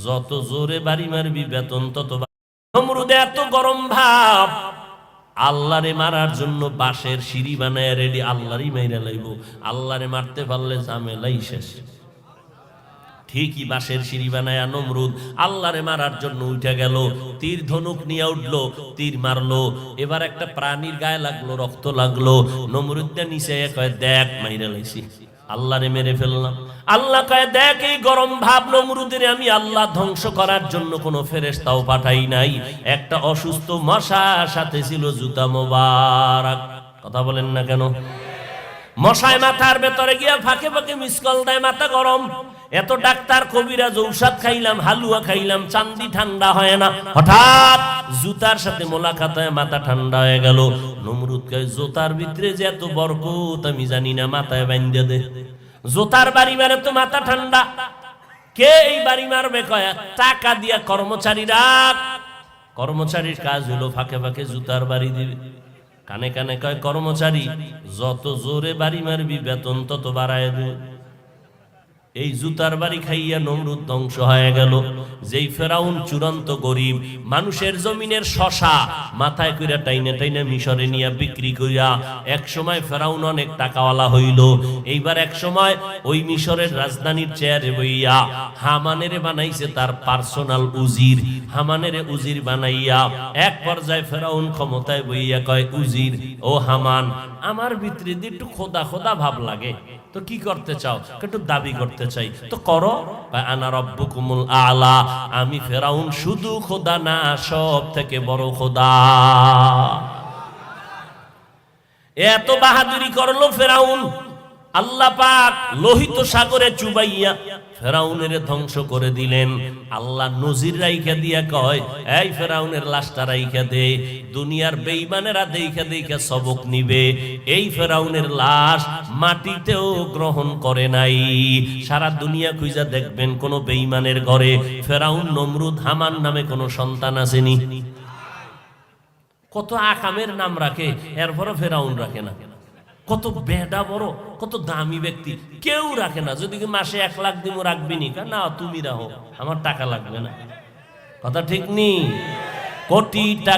যত জোরে বাড়ি মারবি বেতন তত। নমরুদে এত গরম ভাব, আল্লাহরে মারার জন্য বাঁশের সিঁড়ি বানায় রেডি, আল্লাহরই মাইরা লাইব। আল্লাহরে মারতে পারলে ঝামেলাই শেষ। ঠিকই বাঁশের সিঁড়ি বানায় নমরুদ আল্লাহরে মারার জন্য উঠে গেল, তীর ধনুক নিয়ে উঠলো, তীর মারলো। এবার একটা প্রাণীর গায়ে লাগলো, রক্ত লাগলো। নমরুদটা নিচে কয়, দেখ মাইরা লাইছি, আল্লাহরে মেরে ফেললাম। আল্লাহ কয়, দেখ এই গরম ভাব নমরুদের আমি আল্লাহ ধ্বংস করার জন্য কোনো ফেরেশতাও পাঠাই নাই, একটা অসুস্থ মশার সাথে ছিল জুতা মোবারক। কথা বলেন না কেন? মশায় মাথার ভেতরে গিয়া ফাঁকে ফাঁকে মিসকল দেয়, মাথা গরম। এত ডাক্তার কবিরাজ ঔষধ খাইলাম, হালুয়া খাইলাম, চান্দি ঠান্ডা হয় না। হঠাৎ জুতার সাথে মোলাকাত হয়, মাথা ঠান্ডা হয়ে গেল। নমরুদ কয়, জুতার ভিতরে যে এত বরকত আমি জানি না, মাথায় বাইন্ধে দে। জুতার বাড়ি মারে তো মাথা ঠান্ডা। কে এই বাড়ি মারবে? কয় টাকা দিয়া কর্মচারী রাখ। কর্মচারীর কাজ হলো ফাঁকে ফাঁকে জুতার বাড়ি দিবে। কানে কানে কয়, কর্মচারী যত জোরে বাড়ি মারবি বেতন তত বাড়ায় দে। এই জুতার বাড়ি খাইয়া নমরুদ ধ্বংস হয়ে গেল। যেই ফেরাউন চূড়ান্ত গরিব, মানুষের জমিনের শশা মাথায় কইরা টাইনে টাইনে মিশরে নিয়ে বিক্রি কইরা এক সময় ফেরাউন অনেক টাকাওয়ালা হইল। এইবার এক সময় ওই মিশরের রাজধানীর চেয়ারে বইয়া হামানের বানাইছে তার পার্সোনাল উজির। হামানের উজির বানাইয়া এক পর্যায়ে ফেরাউন ক্ষমতায় বইয়া কয়, উজির ও হামান, আমার ভিতরে দিয়ে একটু খোদা খোদা ভাব লাগে, তো কি করতে চাও? একটু দাবি করতে চাই, তো করো। আনা রব্বুকুমুল আলা, আমি ফেরাউন শুধু খোদা না, সব থেকে বড় খোদা। এত বাহাদুরি করলো ফেরাউন, আল্লাহ পাক লোহিত সাগরে চুবাইয়া ফেরাউনের ধ্বংস করে দিলেন। আল্লাহ নজির রাইখা দিয়া কয়, এই ফেরাউনের লাশটা রাইখা দে, দুনিয়ার বেঈমানেরা দেখা দেখা সবক নিবে। এই ফেরাউনের লাশ মাটিতেও গ্রহণ করে নাই। সারা দুনিয়া খুঁজা দেখবেন কোন বেঈমানের ঘরে ফেরাউন, নমরুদ, হামান নামে কোন সন্তান আসেনি। কত আকামের নাম রাখে, এরপরও ফেরাউন রাখে না। কত বেডা বড়, কত দামি ব্যক্তি, কেউ রাখে না। যদি মাসে 1 লাখ দিব, রাখবি নি? না, তুমি রাখো, আমার টাকা লাগবে না। কথা ঠিক নি? কোটি টাকা